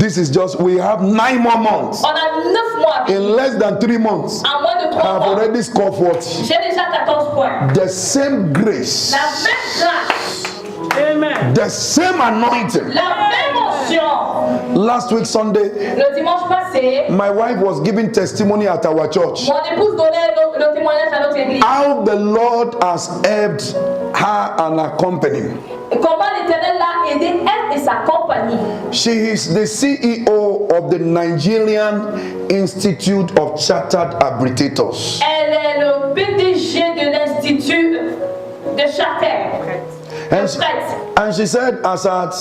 this is just, we have 9 more months. On a 9 mois. In less than 3 months, En moins de 3 I have mois. already scored 40. J'ai déjà 14 points. The same grace, La même grâce. Amen. the same anointing. La même onction. Last week Sunday, Le dimanche passé, my wife was giving testimony at our church. mon épouse donnait le témoignage à notre église. How the Lord has helped her and her company. Comment l'Éternel l'a aidé, elle et sa compagnie. She is the CEO of the Nigerian Institute of Chartered Arbitrators. Elle est le PDG de l'Institut de Charter. And she said, as at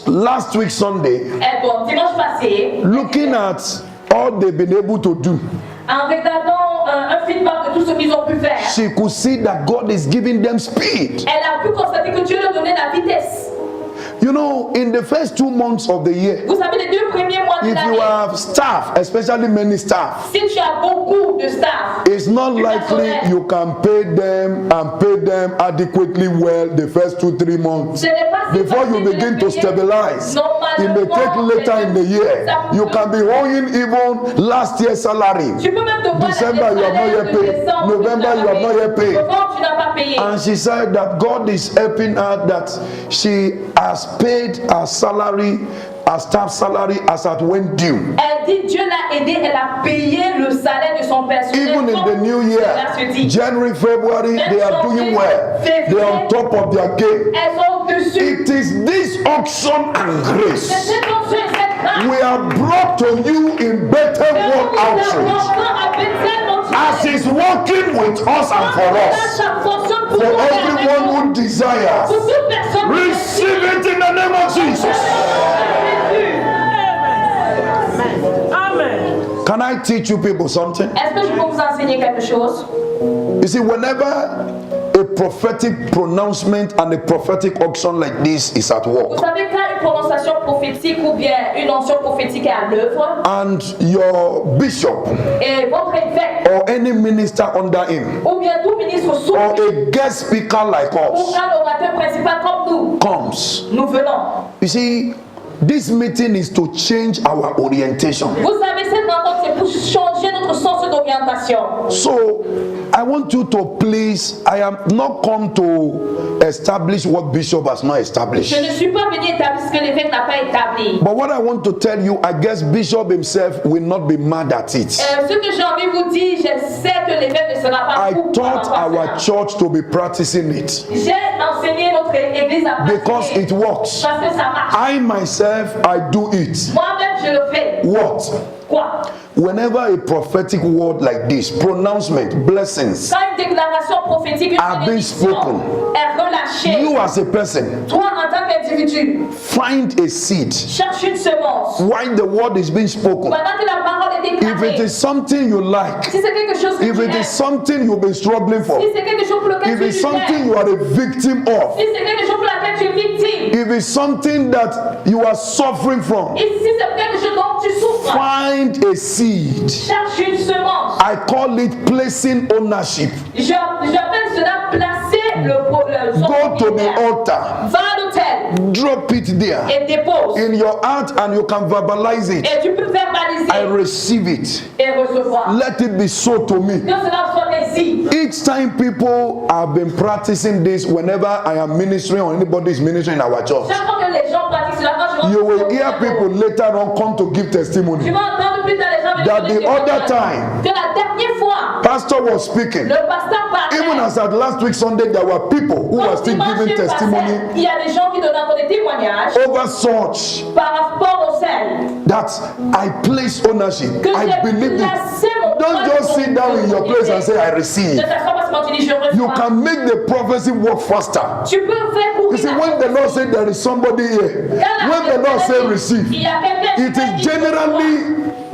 last week Sunday, Dimanche passé, looking at all they've been able to do, en regardant un feedback de tout ce qu'ils ont pu faire, she could see that God is giving them speed. elle a pu constater que Dieu leur donnait la vitesse. You know, in the first 2 months of the year, Vous savez, les 2 premiers mois de if you l'année, have staff, especially many staff, si tu as beaucoup de staff, it's not likely you can pay them and pay them adequately well the first 2-3 months. ce n'est pas si Before you facile de begin les to payer. stabilize, it may take Normalement, later in the year. You can be owing even last year's salary. Tu peux même devoir December, you have not yet paid. November, you have not yet paid. Novembre, tu n'as pas payé. And she said that God is helping her, that she has paid her salary, her staff salary as at when due. Elle dit Dieu l'a aidé, elle a payé le salaire de son personnel. Even in the new year, January, February, they are doing well. They are on top of their game. Elles sont au-dessus. It is this unction and grace C'est cette onction et cette grâce. we have brought to you in better world outreach. As He's working with us and for us. For everyone who desires, receive it in the name of Jesus. Amen. Can I teach you people something? Est-ce que je peux vous enseigner quelque chose? You see, whenever a prophetic pronouncement and a prophetic auction like this is at Vous work, savez, quand une prononciation prophétique ou bien une onction prophétique est à l'œuvre, and your bishop et votre évêque or any minister under him ou bien tout ministre sous or lui, a guest speaker like ou us un orateur principal comme nous, comes, nous venons. you see, this meeting is to change our orientation. Vous savez, cette rencontre, c'est pour changer notre sens d'orientation. So, I want you to please, I am not come to establish what Bishop has not established. Je ne suis pas venu établir ce que l'évêque n'a pas établi. But what I want to tell you, I guess Bishop himself will not be mad at it. Ce que j'ai envie de vous dire, je sais que l'évêque ne sera pas I fou par taught rapport à our cela. church to be practicing it J'ai enseigné notre église à because pratiquer. it works. Parce que ça marche. I myself, I do it. Moi-même, je le fais. What? Quoi? Whenever a prophetic word like this, pronouncement, blessings, Quand une déclaration prophétique, une are being bénédiction spoken, est relâchée, you as a person, toi en tant qu'individu, find a seed. cherche une semence. While the word is being spoken, Pendant que la parole est if déclarée, it is something you like, si c'est quelque chose que if tu it is aimes, something you've been struggling for, si c'est quelque chose pour lequel if tu it's luttes, something you are a victim of, si c'est quelque chose pour lequel tu es victime, if it's something that you are suffering from, et si c'est quelque chose dont tu souffres, find a seed. cherche une semence. I call it placing ownership. J'appelle cela placer son Go to the propriétaire. altar, Va à l'autel drop it there et dépose. in your heart, and you can verbalize it. Et tu peux verbaliser I receive it. et recevoir. Let it be so to me. Que cela soit ainsi. Each time people have been practicing this, whenever I am ministering or anybody is ministering in our church, Chaque fois que les gens pratiquent cela, quand je rentre you will au hear bureau, people later on come to give tu testimony. vas entendre plus tard les gens venir That donner the des other témoignages. time, Que la dernière fois, Pastor was speaking. le pasteur parlait. Even as at last week Sunday, there were people who were Quand still dimanche giving passait, testimony il y a des gens qui donnent encore des témoignages over such par rapport au sel. that I place ownership. Que I j'ai believe placé it. mon Don't just sit down in your place and say, I Ne receive. t'assois pas seulement, tu dis je You reçois. can make the prophecy work faster. Tu peux faire You courir see, la when the Lord said there is somebody here, when the Lord said receive, il y a quelqu'un it is generally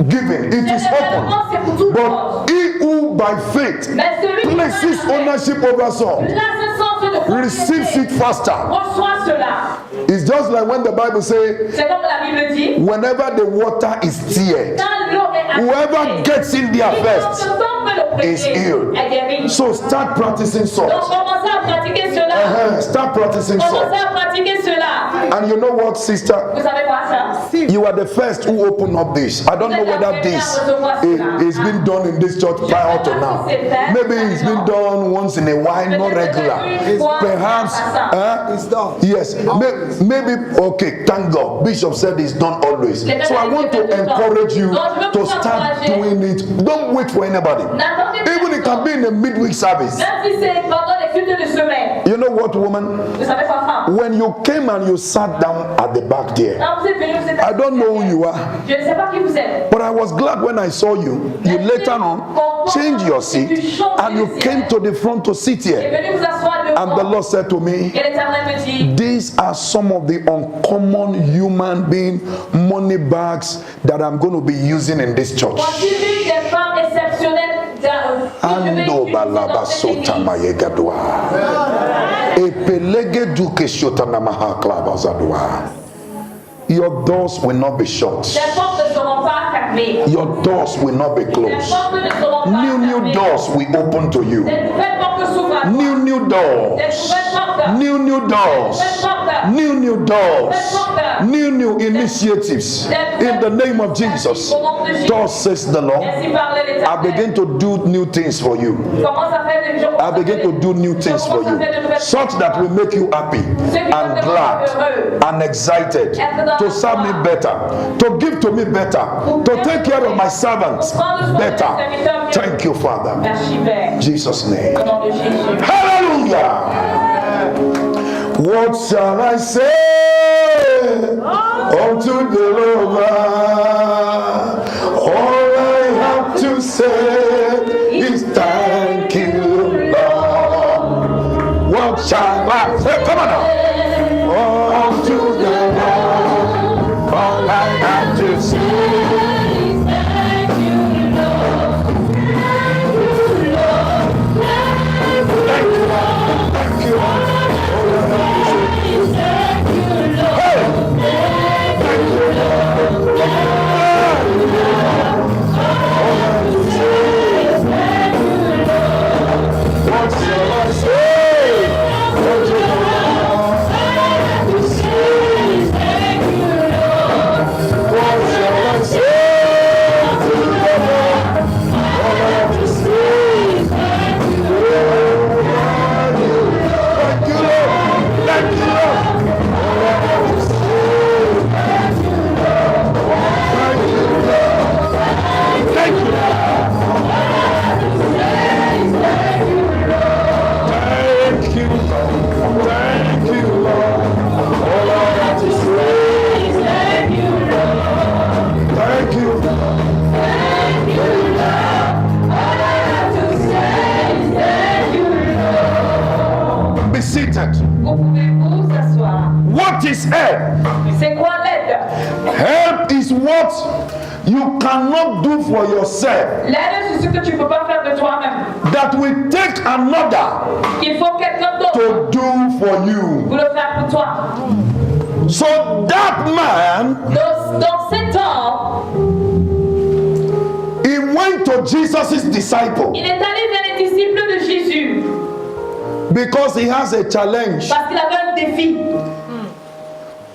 given, it is open. But he who by faith Mais celui qui places ownership over some, place un sens de receives it faster. Reçois cela. It's just like when the Bible says, C'est comme la Bible dit. whenever the water is stirred, Quand l'eau est whoever gets in there first is healed. est guéri. So start practicing Donc salt. commencez à pratiquer cela. Start practicing salt. Commencez à pratiquer cela. And you know what, sister? Vous savez quoi ça? You are the first who opened up this. I don't know whether this is been done in this church prior to now. Maybe it's been done once in a while, not regular. Perhaps, It's done. yes, maybe, okay, thank God. Bishop said it's done always. So I want to encourage you to start doing it. Don't wait for anybody. Even it can be in the midweek service. Même si c'est pendant les cultes de semaine. You know what, woman? Vous savez quoi, femme? When you came and you sat down at the back there, Quand vous êtes venu, vous êtes I don't know who you are. Je ne sais pas qui vous êtes. But I was glad when I saw you. You later on changed your seat and you came to the front to sit Vous here. êtes venu vous asseoir devant. And the Lord said to me, Et l'Éternel me dit, these are some of the uncommon human being money bags that I'm going to be using in this church. voici l'une des femmes exceptionnelles que je vais Ando utiliser dans cette balabasota église. mayegadwa. Epelege duke shotana mahaklabazadwa. Your doors will not be shut. Les portes ne seront pas fermées. Your doors will not be Les closed. portes ne seront pas New fermées. doors will open to you. Des nouvelles portes s'ouvrent à toi. New doors. Des nouvelles portes. New doors. Nouvelles portes. New doors. New initiatives. In the name of Jesus. Thus says the Lord. Ainsi parle I l'Éternel. begin to do new things for you. Commence à faire des choses. I begin to do new things for you, such that will make you happy and glad and excited to serve me better, to give to me better, to take care of my servants better. Thank you, Father. Merci, Père. In Jesus' name. Au nom de Jésus. Hallelujah. What shall I say unto the Lord? All I have to say is thank you, Lord. What shall I say? Come on now. Unto the Lord, all I have to say is thank you, Lord. Thank you, Lord. Thank you, Lord. What shall I say? What shall I say? To the Lord, all I have to say is thank you, Lord. Thank you, Lord. Thank you, Lord. All I have to say is thank you, Lord. Thank you, Lord. Thank you, Lord. Thank you, Lord. Thank you, Lord. All I have to say is thank you, Lord. Thank you, Lord. Thank you, Lord. All I have to say is thank you, Lord. Be seated. Vous pouvez vous asseoir. What is help? C'est quoi l'aide? Help is what you cannot do for yourself, L'aide, c'est ce que tu ne peux pas faire de toi-même. that will take another Il faut quelqu'un d'autre to do for you. pour le faire pour toi. So that man, Dans ces temps, he went to Jesus' disciple il est allé vers les disciples de Jésus because he has a challenge. parce qu'il avait un défi.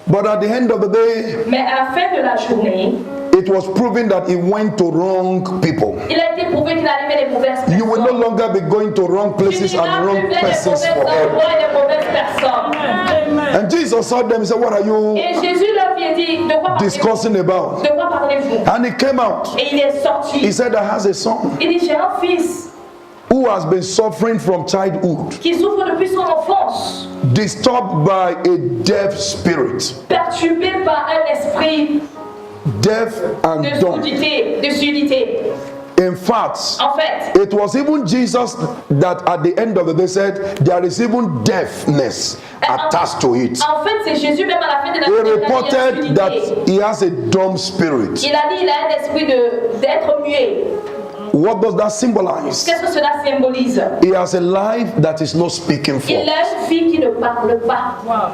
But at the end of the day, Mais à la fin de la journée, it was proven that he went to wrong people. il a été prouvé qu'il allait vers les mauvaises You will no personnes. longer be going to wrong Tu places n'iras and plus wrong vers les persons mauvais for help. endroits et les mauvaises personnes. And Jesus saw them and said, what are you Et Jésus leur a dit, de quoi parlez-vous? discussing about? De quoi parlez-vous? And he came out. Et il est sorti. He said, I has a son Il dit, j'ai un fils who has been suffering from childhood, qui souffre depuis son enfance, disturbed by a deaf spirit, perturbé par un esprit deaf and de dumb. surdité, de surdité. In fact, En fait, it was even Jesus that at the end of the day said, there is even deafness attached to it. en fait, c'est Jésus même à la fin de la He journée, reported that he has a dumb spirit. il a dit il a un esprit d'être muet. What does that symbolize? Qu'est-ce que cela symbolise? He has a life that is not speaking for. Il a une vie qui ne parle pas. Wow.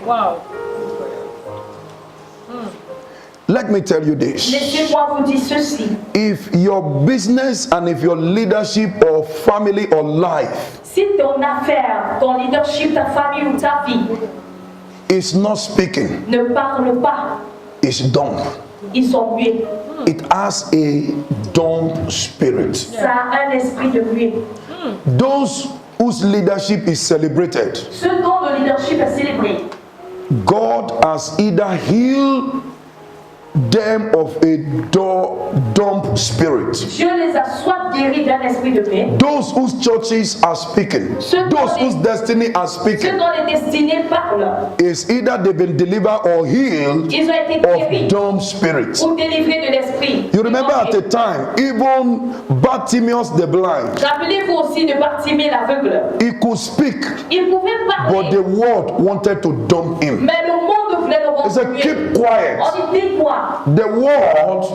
Wow. Let me tell you this. Laissez-moi vous dire ceci. If your business and if your leadership or family or life Si ton affaire, ton leadership, ta famille ou ta vie is not speaking, ne parle pas, it's dumb. ils sont muets. It has a dumb spirit. Ça a un esprit de muet. Those whose leadership is celebrated, Ce dont le leadership est célébré, God has either healed them of a dumb spirit. Dieu les a soit guéris d'un esprit de paix, Those whose churches are speaking, those whose destiny are ceux speaking, dont les destinées parlent, is either they've been delivered or healed ils ont été guéris of dumb spirits. ou délivrés de l'esprit. You remember at the time, even Bartimaeus the blind, Rappelez-vous aussi de Bartimée l'aveugle. he could speak, Il pouvait but the parler, world wanted to dumb him. mais le monde voulait le He rendre said, muet. keep quiet. On dit dis-moi, The world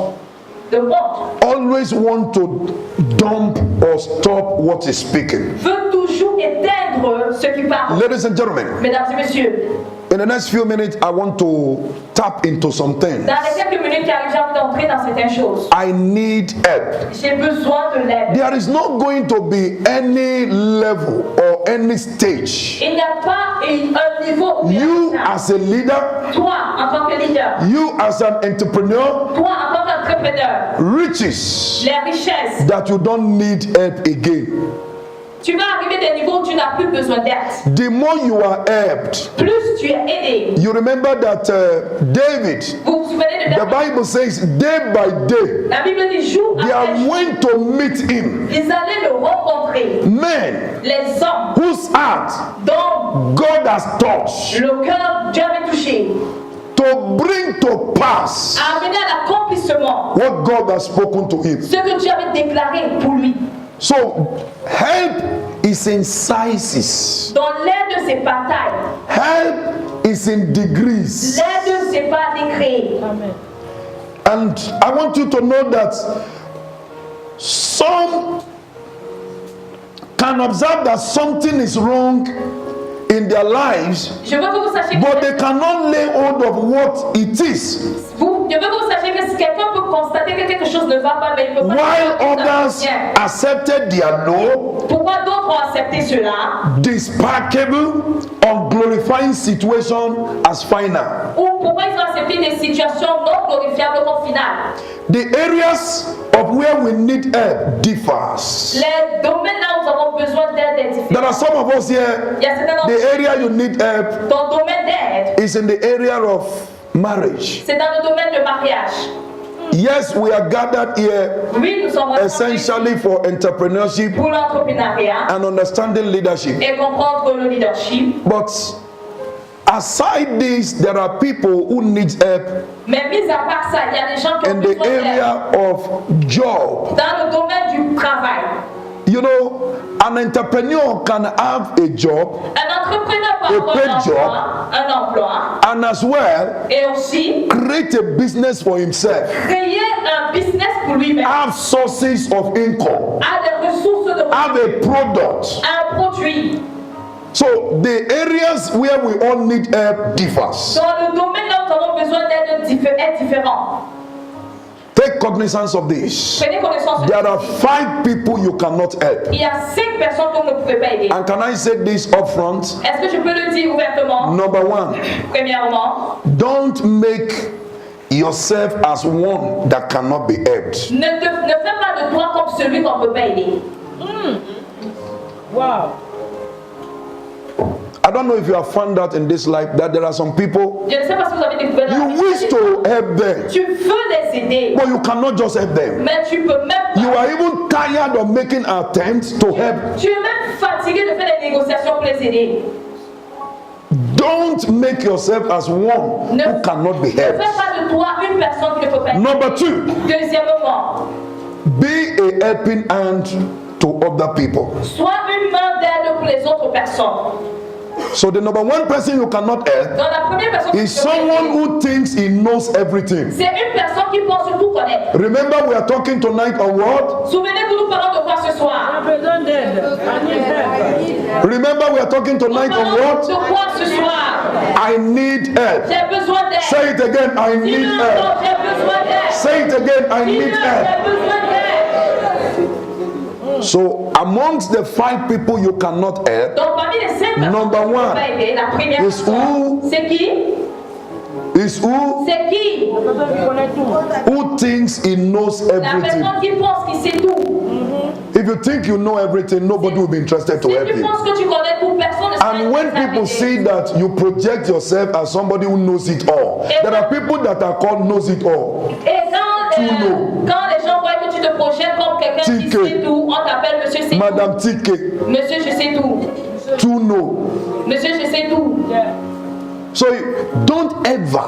le monde always want to dump or stop what is speaking. veut toujours éteindre ce qui parle. Ladies and gentlemen, Mesdames et messieurs, in the next few minutes, I want to tap into some things. dans les quelques minutes qui arrivent, j'ai envie d'entrer dans certaines choses. I need help. J'ai besoin de l'aide. There is not going to be any level or any stage. Il n'y a pas un niveau où You as a leader, toi, en tant que leader, you as an entrepreneur, toi, en tant qu'entrepreneur, riches les richesses, that you don't need help again. tu vas arriver à des niveaux où tu n'as plus besoin d'aide. The more you are helped, Plus tu es aidé. you remember that David, Vous vous souvenez de the David? Bible says, day by day, La Bible dit jour they après are jour, going to meet him. ils allaient le rencontrer. Men Les hommes whose heart dont God has touched le cœur Dieu avait touché, to bring to pass a amené à l'accomplissement what God has spoken to him. ce que Dieu avait déclaré pour lui. So, help is in sizes, Dans l'aide de ses batailles, help is in degrees. l'aide ne s'est pas décréée. Amen. And I want you to know that some can observe that something is wrong in their lives, Je veux que vous sachiez but que they cannot lay hold of what it is. je veux que vous sachiez que si quelqu'un peut constater que quelque chose ne va pas, mais il ne peut pas While savoir que ça others vient. accepted their no, Pourquoi d'autres ont accepté cela? despicable, unglorifying situation as final. Ou pourquoi ils ont accepté des situations non glorifiables comme finale? The areas of where we need help differs. Les domaines là où nous avons besoin d'aide est There différent. are some of us here, Il y a certains d'entre the area you need help ton domaine d'aide, is in the area of marriage. c'est dans le domaine de mariage. Yes, we are gathered here Oui, nous sommes rassemblés essentially for entrepreneurship pour l'entrepreneuriat and understanding leadership. et comprendre le leadership. But aside this, there are people who need help Mais mis à part ça, il y a des gens qui ont in the besoin d'aide area of job. dans le domaine du travail. You know, an entrepreneur can have a job Un entrepreneur peut avoir un emploi and as well et aussi create a business for himself, créer un business pour lui-même, have sources of income, a des ressources de have a product. un produit. So the areas where we all need help differs. Dans le domaine là où nous avons besoin d'aide est différent. Take cognizance of this. Prenez connaissance. There are 5 people you cannot help. Il y a 5 personnes que vous ne pouvez pas aider. And can I say this up front? Est-ce que je peux le dire ouvertement? Number 1, Premièrement, don't make yourself as one that cannot be helped. ne fais pas de toi comme celui qu'on ne peut pas aider. Wow. I don't know if you have found out in this life that there are some people Je ne sais pas si vous avez découvert la you wish to help them, Tu veux les aider, but you cannot just help them. mais tu peux même You pas. are even tired of making attempts to help. Tu es même fatigué de faire des négociations pour les aider. Don't make yourself as one Ne, who cannot be ne fais helped. pas de toi une personne qui ne peut pas aider. Number 2, Deuxièmement, be a helping hand to other people. sois une main d'aide pour les autres personnes. So the number 1 person you cannot help Dans la première personne, is someone who thinks he knows everything. c'est une personne qui pense tout connaître. Remember, we are talking tonight on what? Souvenez-vous, nous parlons de quoi ce soir? Remember, we are talking Nous tonight on parlons de what? quoi ce soir? I need help. J'ai besoin d'aide. Say it again, I need Dis-le help. encore, j'ai besoin d'aide. Say it again, I Dis-le, need help. j'ai besoin d'aide. So, amongst the 5 people you cannot help, Donc parmi les 5 personnes Number que tu ne peux one pas aider, la première is personne, who? c'est qui? is who C'est qui? thinks he knows La everything. personne qui pense qu'il sait tout. If you think you know everything, nobody will be interested to Si help tu you. penses que tu connais tout, personne ne sera And when intéressé à people t'aider. see that you project yourself as somebody who knows it all, there are people that are called knows it all. Et quand les gens voient que tu te projettes comme quelqu'un qui Tique. sait tout, on t'appelle Monsieur C'est Madame tout. Tike, Monsieur Je sais tout. to know. Monsieur Je sais tout. So don't ever,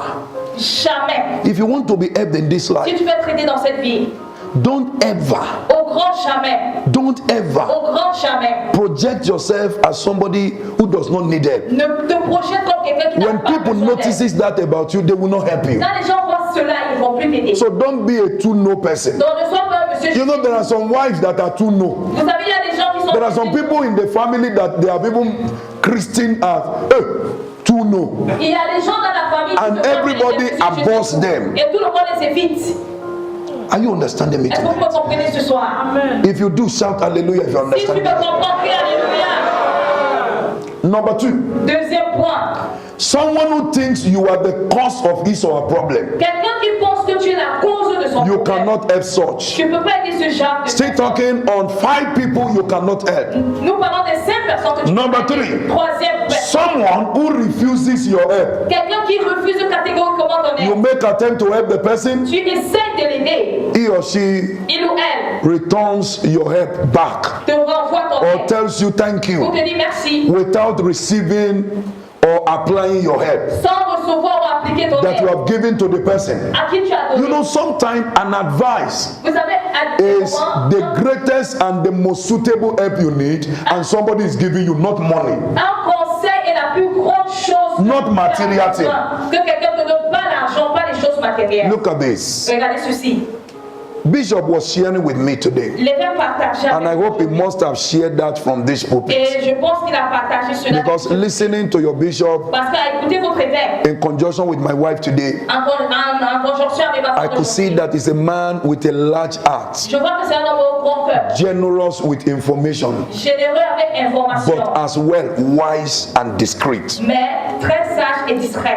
Jamais. if you want to be helped in this Si life, tu veux être aidé dans cette vie, don't ever, au grand jamais, don't ever au grand jamais, project yourself as somebody who does not need help. ne te projette comme quelqu'un qui n'a When pas people besoin d'aide. notices that about you, they will not help you. Quand les gens voient cela, ils ne vont plus t'aider. So don't be a to know person. Donc ne sois pas un monsieur. You know there are some wives that are to know. Vous savez, il y a des gens qui sont. There are some people in the family that they have even christened as to know. Il y a des gens dans la famille And qui se everybody font appeler abhors Jésus. them. Et tout le monde les évite. Are you understanding me Est-ce que vous tonight? me comprenez ce soir? If you do, shout hallelujah if you Si tu understand. me comprends, crie alléluia. Number 2, Deuxième point. someone who thinks you are the cause of his or her problem. Quelqu'un qui pense que tu es la cause de son You problème. cannot help such. Tu ne peux pas aider ce genre de Still personnes. talking on 5 people you cannot help. Nous parlons des 5 personnes que tu Number peux aider. 3. Troisième personne. Someone who refuses your help. Quelqu'un qui refuse catégoriquement ton You aide. make attempt to help the person, Tu essaies de l'aider. he or she Il ou elle returns your help back te renvoie ton or aide. tells you thank Pour you te dire merci. without receiving or applying your help Sans recevoir ou appliquer ton that you aide. have given to the person. À qui tu as You donné. know, sometimes an advice Vous savez, à des is moments, the greatest and the most suitable help you need, and somebody is giving you not money. un conseil est la plus grande chose Not material thing. que quelqu'un te donne, pas l'argent, pas les choses matérielles. Look at this. Regardez ceci. Bishop was sharing with me today, L'évêque partageait and I avec hope he nous. must have shared that from this pulpit. Et je pense qu'il a partagé cela. Because listening to your bishop Parce qu'à écouter votre évêque, in conjunction with my wife today, en conjonction avec ma I could see femme, that he's a man with a large heart, je vois que c'est un homme au grand cœur, generous with information, généreux avec information, but as well wise and discreet. mais très sage et discret.